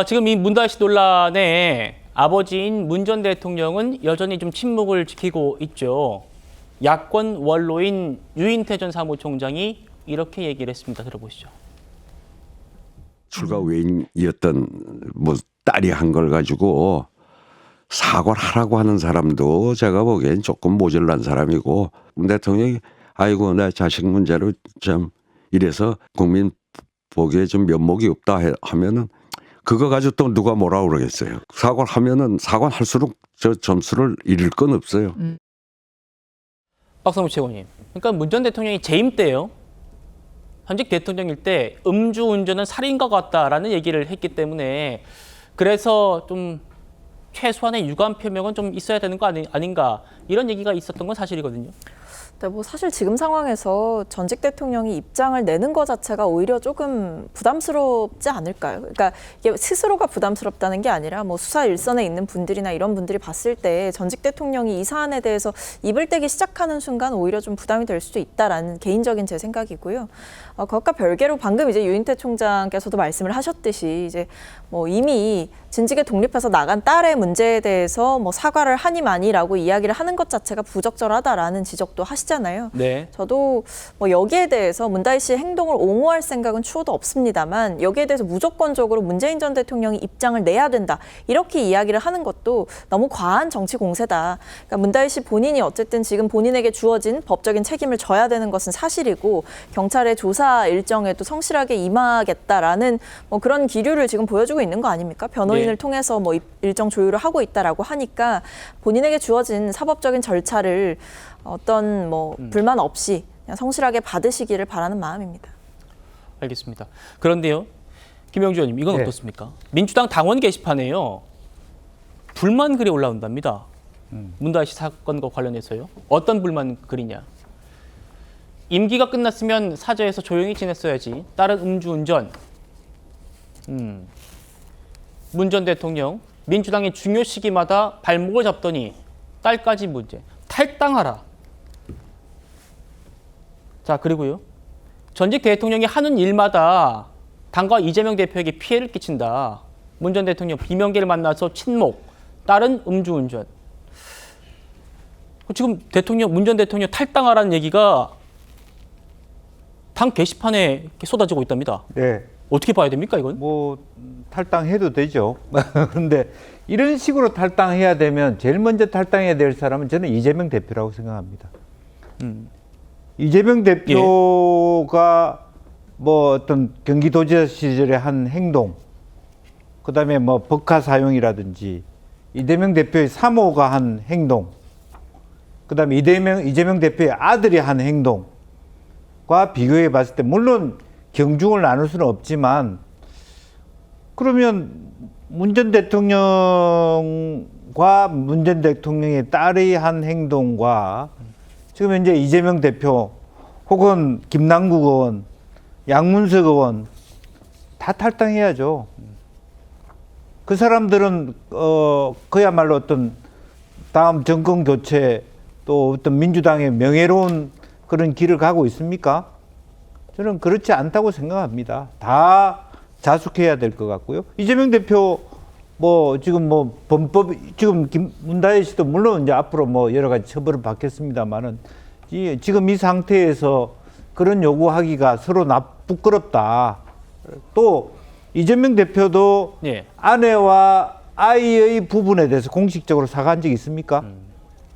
지금 이 문다시 논란에 아버지인 문 전 대통령은 여전히 좀 침묵을 지키고 있죠. 야권 원로인 유인태 전 사무총장이 이렇게 얘기를 했습니다. 들어보시죠. 출가 외인이었던 딸이 한 걸 가지고 사과를 하라고 하는 사람도 제가 보기엔 조금 모자란 사람이고, 대통령이 아이고 내 자식 문제로 좀 이래서 국민 보기에 좀 면목이 없다 하면은 그거 가지고 또 누가 뭐라 그러겠어요. 사과를 하면은 사과할수록 저 점수를 잃을 건 없어요. 박성무 최고님. 그러니까 문 전 대통령이 재임 때요. 현직 대통령일 때 음주운전은 살인과 같다라는 얘기를 했기 때문에 그래서 좀 최소한의 유감 표명은 좀 있어야 되는 거 아닌가 이런 얘기가 있었던 건 사실이거든요. 네, 뭐 사실 지금 상황에서 전직 대통령이 입장을 내는 것 자체가 오히려 조금 부담스럽지 않을까요? 그러니까 이게 스스로가 부담스럽다는 게 아니라 뭐 수사 일선에 있는 분들이나 이런 분들이 봤을 때 전직 대통령이 이 사안에 대해서 입을 떼기 시작하는 순간 오히려 좀 부담이 될 수도 있다라는 개인적인 제 생각이고요. 그것과 별개로 방금 이제 유인태 총장께서도 말씀을 하셨듯이 이제 뭐 이미 진직에 독립해서 나간 딸의 문제에 대해서 뭐 사과를 하니 마니라고 이야기를 하는 것 자체가 부적절하다라는 지적도 하시잖아요. 네. 저도 뭐 여기에 대해서 문다희 씨의 행동을 옹호할 생각은 추호도 없습니다만 여기에 대해서 무조건적으로 문재인 전 대통령이 입장을 내야 된다 이렇게 이야기를 하는 것도 너무 과한 정치 공세다. 그러니까 문다희 씨 본인이 어쨌든 지금 본인에게 주어진 법적인 책임을 져야 되는 것은 사실이고 경찰의 조사 일정에도 성실하게 임하겠다라는 뭐 그런 기류를 지금 보여주고 있는 거 아닙니까? 변호인을 네. 통해서 뭐 일정 조율을 하고 있다라고 하니까 본인에게 주어진 사법적인 절차를 어떤 뭐 불만 없이 그냥 성실하게 받으시기를 바라는 마음입니다. 알겠습니다. 그런데요, 김영주 의원님 이건 네. 어떻습니까? 민주당 당원 게시판에요. 불만 글이 올라온답니다. 문다희 씨 사건과 관련해서요. 어떤 불만 글이냐? 임기가 끝났으면 사저에서 조용히 지냈어야지. 딸은 음주운전. 문 전 대통령 민주당의 중요 시기마다 발목을 잡더니 딸까지 문제. 탈당하라. 자, 그리고요. 전직 대통령이 하는 일마다 당과 이재명 대표에게 피해를 끼친다. 문 전 대통령 비명계를 만나서 친목, 딸은 음주운전. 지금 문 전 대통령 탈당하라는 얘기가 당 게시판에 이렇게 쏟아지고 있답니다. 네. 어떻게 봐야 됩니까, 이건? 뭐 탈당해도 되죠. 그런데 이런 식으로 탈당해야 되면 제일 먼저 탈당해야 될 사람은 저는 이재명 대표라고 생각합니다. 이재명 대표가 뭐 어떤 경기도지사 시절에 한 행동, 그다음에 뭐 법카 사용이라든지 이재명 대표의 사모가 한 행동, 그다음에 이재명 대표의 아들이 한 행동과 비교해 봤을 때 물론 경중을 나눌 수는 없지만 그러면 문 전 대통령과 문 전 대통령의 딸이 한 행동과 지금 현재 이재명 대표 혹은 김남국 의원, 양문석 의원 다 탈당해야죠. 그 사람들은 그야말로 어떤 다음 정권 교체 또 어떤 민주당의 명예로운 그런 길을 가고 있습니까? 저는 그렇지 않다고 생각합니다. 다 자숙해야 될 것 같고요. 이재명 대표 뭐 지금 뭐 범법 지금 문다혜 씨도 물론 이제 앞으로 뭐 여러 가지 처벌을 받겠습니다만은 지금 이 상태에서 그런 요구하기가 서로 부끄럽다. 또 이재명 대표도 예. 아내와 아이의 부분에 대해서 공식적으로 사과한 적이 있습니까?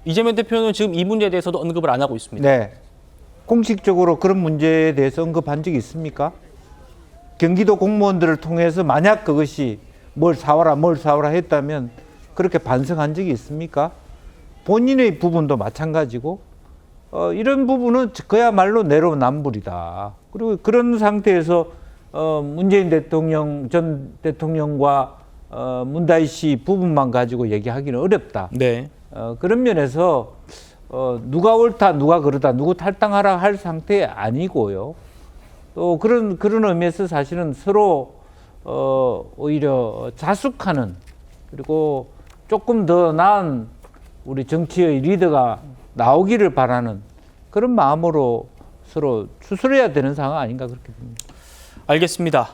이재명 대표는 지금 이 문제에 대해서도 언급을 안 하고 있습니다. 네. 공식적으로 그런 문제에 대해서 언급한 적이 있습니까? 경기도 공무원들을 통해서 만약 그것이 뭘 사와라 했다면 그렇게 반성한 적이 있습니까? 본인의 부분도 마찬가지고 이런 부분은 그야말로 내로남불이다. 그리고 그런 상태에서 문재인 전 대통령과 문다희 씨 부분만 가지고 얘기하기는 어렵다. 네. 그런 면에서 누가 옳다, 누가 그르다, 누구 탈당하라 할 상태 아니고요. 또 그런 의미에서 사실은 서로 오히려 자숙하는 그리고 조금 더 나은 우리 정치의 리더가 나오기를 바라는 그런 마음으로 서로 추스려야 되는 상황 아닌가 그렇게 봅니다. 알겠습니다.